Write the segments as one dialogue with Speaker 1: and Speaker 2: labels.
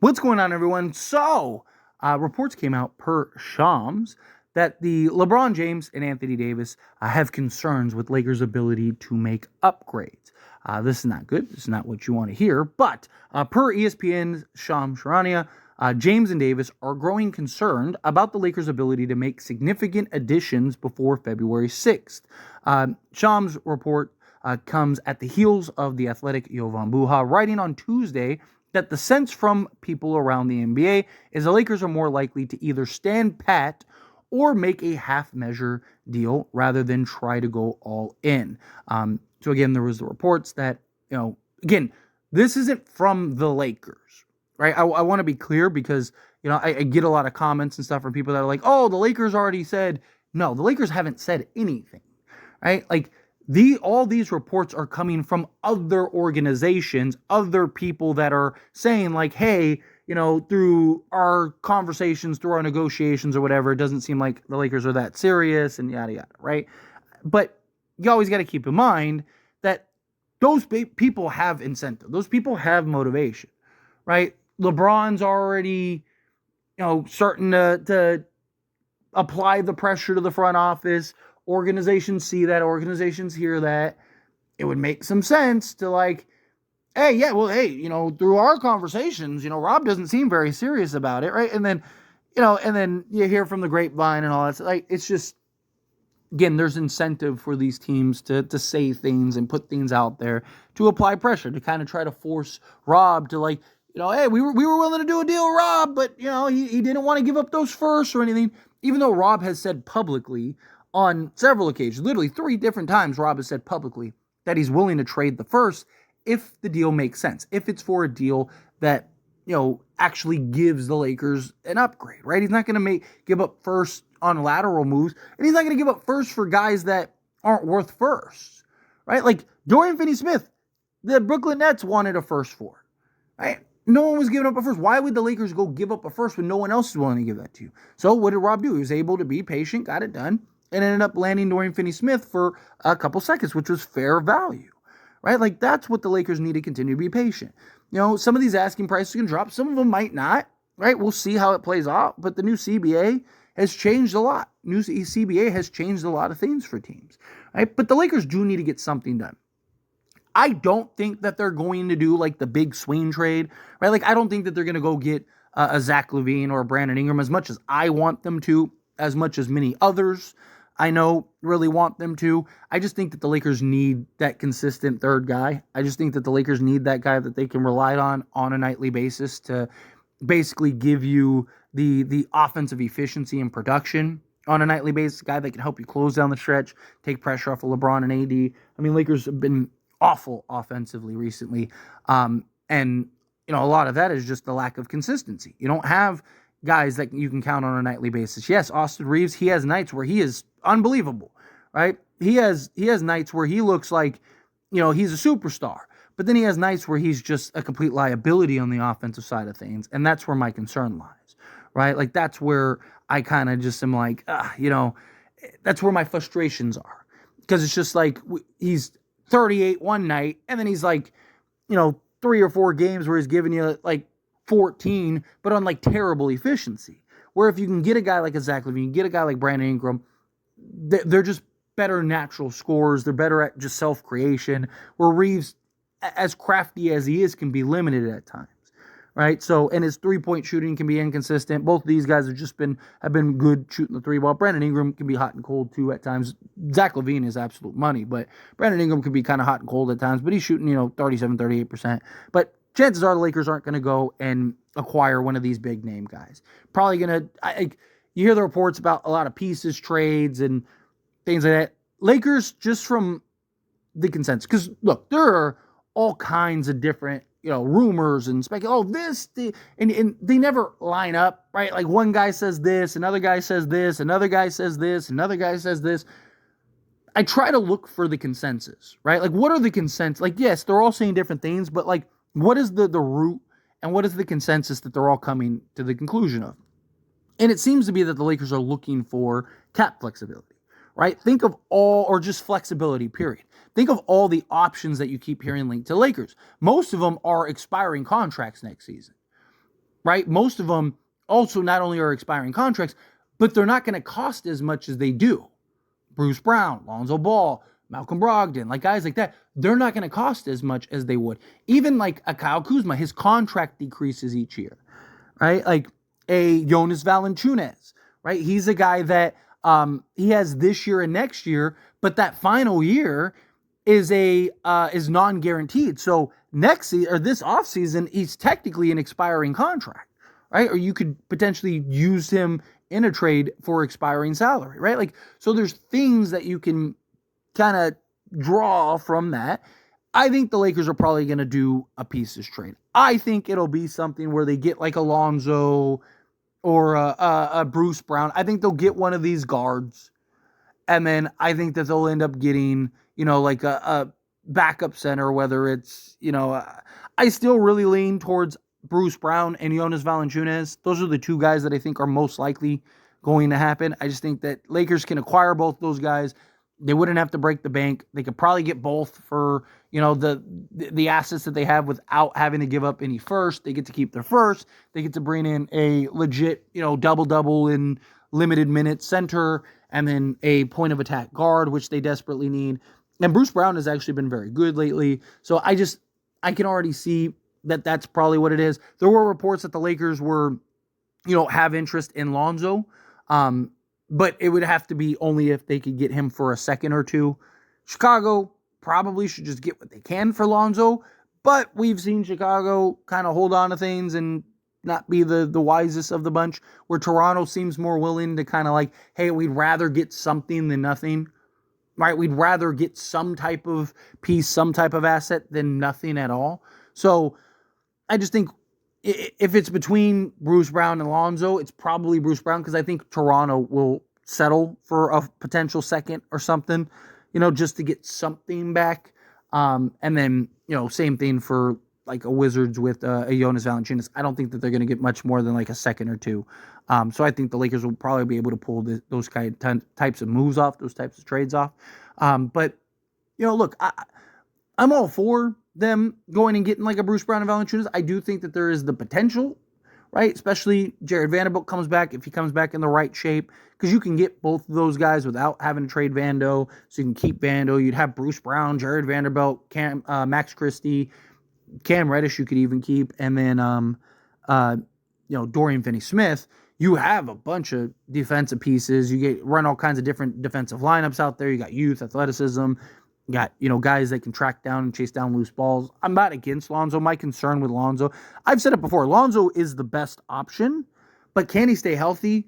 Speaker 1: What's going on, everyone? So, reports came out per Shams that the LeBron James and Anthony Davis have concerns with Lakers' ability to make upgrades. This is not good. This is not what you want to hear. But per ESPN's Shams Charania, James and Davis are growing concerned about the Lakers' ability to make significant additions before February 6th. Shams' report comes at the heels of the Athletic Yovan Buha writing on Tuesday that the sense from people around the NBA is the Lakers are more likely to either stand pat or make a half-measure deal rather than try to go all in. So again, there was the reports that, again, this isn't from the Lakers, right? I want to be clear because, I get a lot of comments and stuff from people that are like, oh, the Lakers already said. No, the Lakers haven't said anything, right? Like, all these reports are coming from other organizations, other people that are saying like, hey, through our conversations, through our negotiations or whatever, it doesn't seem like the Lakers are that serious and yada, yada, right? But you always got to keep in mind that those people have incentive. Those people have motivation, right? LeBron's already, starting to apply the pressure to the front office. Organizations see that, organizations hear that. It would make some sense to like, hey, through our conversations, Rob doesn't seem very serious about it, right? And then, and then you hear from the grapevine and all that. Like, it's just, again, there's incentive for these teams to say things and put things out there to apply pressure, to kind of try to force Rob to like, hey, we were willing to do a deal, Rob, but, he didn't want to give up those firsts or anything, even though Rob has said publicly on several occasions, literally 3 different times, Rob has said publicly that he's willing to trade the first if the deal makes sense, if it's for a deal that, actually gives the Lakers an upgrade, right? He's not going to give up first on lateral moves, and he's not going to give up first for guys that aren't worth firsts, right? Like Dorian Finney-Smith, the Brooklyn Nets wanted a first for, right? No one was giving up a first. Why would the Lakers go give up a first when no one else is willing to give that to you? So what did Rob do? He was able to be patient, got it done, and ended up landing Dorian Finney-Smith for a couple seconds, which was fair value, right? Like, that's what the Lakers need to continue to be patient. Some of these asking prices can drop. Some of them might not, right? We'll see how it plays out. But the new CBA has changed a lot. New CBA has changed a lot of things for teams, right? But the Lakers do need to get something done. I don't think that they're going to do, like, the big swing trade, right? Like, I don't think that they're going to go get a Zach LaVine or a Brandon Ingram as much as I want them to, as much as many others I know really want them to. I just think that the Lakers need that consistent third guy. I just think that the Lakers need that guy that they can rely on a nightly basis to basically give you the offensive efficiency and production on a nightly basis, a guy that can help you close down the stretch, take pressure off of LeBron and AD. I mean, Lakers have been awful offensively recently. And, a lot of that is just the lack of consistency. You don't have guys that you can count on a nightly basis. Yes, Austin Reeves, he has nights where he is unbelievable, right? He has nights where he looks like, he's a superstar. But then he has nights where he's just a complete liability on the offensive side of things. And that's where my concern lies, right? Like, that's where I kind of just am like, that's where my frustrations are. Because it's just like, he's 38 one night, and then he's like, 3 or 4 games where he's giving you like 14, but on like terrible efficiency. Where if you can get a guy like a Zach LaVine, get a guy like Brandon Ingram, they're just better natural scorers. They're better at just self-creation. Where Reeves, as crafty as he is, can be limited at times, right? So, and his 3-point shooting can be inconsistent. Both of these guys have been good shooting the 3 ball. Brandon Ingram can be hot and cold too at times. Zach LaVine is absolute money, but Brandon Ingram can be kind of hot and cold at times, but he's shooting, 37, 38%. But chances are the Lakers aren't going to go and acquire one of these big name guys. Probably going to, you hear the reports about a lot of pieces, trades, and things like that. Lakers, just from the consensus, because look, there are all kinds of different, rumors and and they never line up, right? Like, one guy says this, another guy says this, another guy says this, another guy says this. I try to look for the consensus, right? Like, what are the consensus? Like, yes, they're all saying different things, but like, what is the root and what is the consensus that they're all coming to the conclusion of? And it seems to be that the Lakers are looking for cap flexibility, right? Think of or just flexibility, period. Think of all the options that you keep hearing linked to Lakers. Most of them are expiring contracts next season. right? Most of them also not only are expiring contracts, but they're not going to cost as much as they do. Bruce Brown, Lonzo Ball, Malcolm Brogdon, like guys like that, they're not going to cost as much as they would. Even like a Kyle Kuzma, his contract decreases each year, right? Like a Jonas Valanciunas, right? He's a guy that he has this year and next year, but that final year is non-guaranteed. So next season or this offseason, he's technically an expiring contract, right? Or you could potentially use him in a trade for expiring salary, right? Like, so there's things that you can kind of draw from that. I think the Lakers are probably going to do a pieces trade. I think it'll be something where they get like Alonzo or a Bruce Brown. I think they'll get one of these guards. And then I think that they'll end up getting, like a backup center, whether it's, I still really lean towards Bruce Brown and Jonas Valanciunas. Those are the two guys that I think are most likely going to happen. I just think that Lakers can acquire both those guys. They wouldn't have to break the bank. They could probably get both for, the assets that they have without having to give up any first. They get to keep their first. They get to bring in a legit, double-double in limited minute center and then a point of attack guard, which they desperately need. And Bruce Brown has actually been very good lately. So I can already see that that's probably what it is. There were reports that the Lakers were, have interest in Lonzo. But it would have to be only if they could get him for a second or two. Chicago probably should just get what they can for Lonzo, but we've seen Chicago kind of hold on to things and not be the wisest of the bunch, where Toronto seems more willing to kind of like, hey, we'd rather get something than nothing, right? We'd rather get some type of piece, some type of asset than nothing at all. So I just think if it's between Bruce Brown and Lonzo, it's probably Bruce Brown, because I think Toronto will settle for a potential second or something, just to get something back. And then, same thing for like a Wizards with a Jonas Valanciunas. I don't think that they're going to get much more than like a second or two. So I think the Lakers will probably be able to pull those types of moves off, those types of trades off. But, look, I'm all for them going and getting like a Bruce Brown and Valanciunas. I do think that there is the potential, right? Especially Jared Vanderbilt comes back, if he comes back in the right shape, because you can get both of those guys without having to trade Vando. So you can keep Vando. You'd have Bruce Brown, Jared Vanderbilt, Max Christie, Cam Reddish you could even keep, and then Dorian Finney-Smith. You have a bunch of defensive pieces. You run all kinds of different defensive lineups out there. You got youth, athleticism. You got, guys that can track down and chase down loose balls. I'm not against Lonzo. My concern with Lonzo, I've said it before, Lonzo is the best option, but can he stay healthy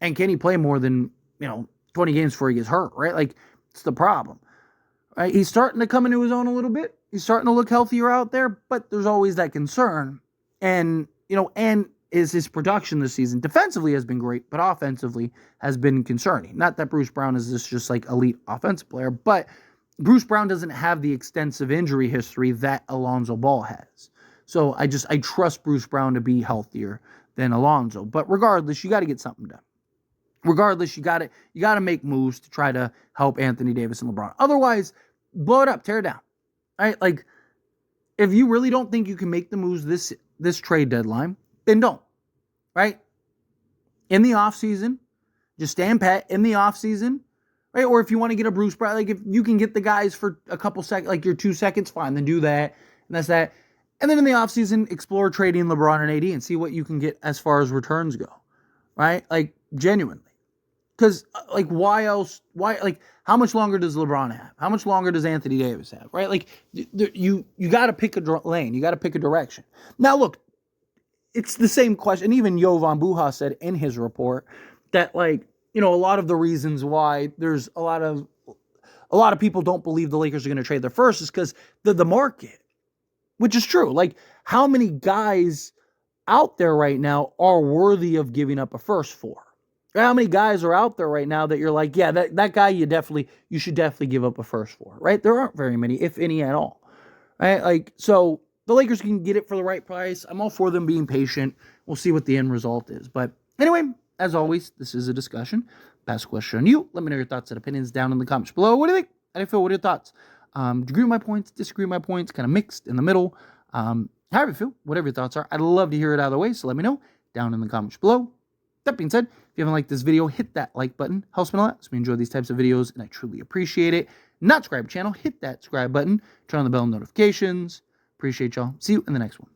Speaker 1: and can he play more than, 20 games before he gets hurt, right? Like, it's the problem, right? He's starting to come into his own a little bit. He's starting to look healthier out there, but there's always that concern. And, and is his production this season defensively has been great, but offensively has been concerning. Not that Bruce Brown is just like elite offensive player, but Bruce Brown doesn't have the extensive injury history that Alonzo Ball has. So I trust Bruce Brown to be healthier than Alonzo. But regardless, you got to get something done. Regardless, you got to make moves to try to help Anthony Davis and LeBron. Otherwise, blow it up, tear it down. Right? Like, if you really don't think you can make the moves this trade deadline, then don't. Right? In the offseason, just stand pat in the offseason. Right? Or if you want to get a Bruce Brown, like if you can get the guys for a couple seconds, like your 2 seconds, fine, then do that. And that's that. And then in the offseason, explore trading LeBron and AD and see what you can get as far as returns go. Right? Like, genuinely. Because, like, why else? Why, like, how much longer does LeBron have? How much longer does Anthony Davis have? Right? Like, you got to pick a lane. You got to pick a direction. Now, look, it's the same question. And even Jovan Buha said in his report that, like, a lot of the reasons why there's a lot of people don't believe the Lakers are going to trade their first is because the market, which is true. Like, how many guys out there right now are worthy of giving up a first for? How many guys are out there right now that you're like, yeah, that guy you should definitely give up a first for, right? There aren't very many, if any at all, right? Like, so the Lakers can get it for the right price. I'm all for them being patient. We'll see what the end result is. But anyway, as always, this is a discussion. Pass a question on you. Let me know your thoughts and opinions down in the comments below. What do you think? How do you feel? What are your thoughts? Do you agree with my points? Disagree with my points? Kind of mixed in the middle. however you feel, whatever your thoughts are, I'd love to hear it either way, so let me know down in the comments below. That being said, if you haven't liked this video, hit that like button. Helps me a lot, so we enjoy these types of videos, and I truly appreciate it. Not subscribe to the channel, hit that subscribe button, turn on the bell notifications. Appreciate y'all. See you in the next one.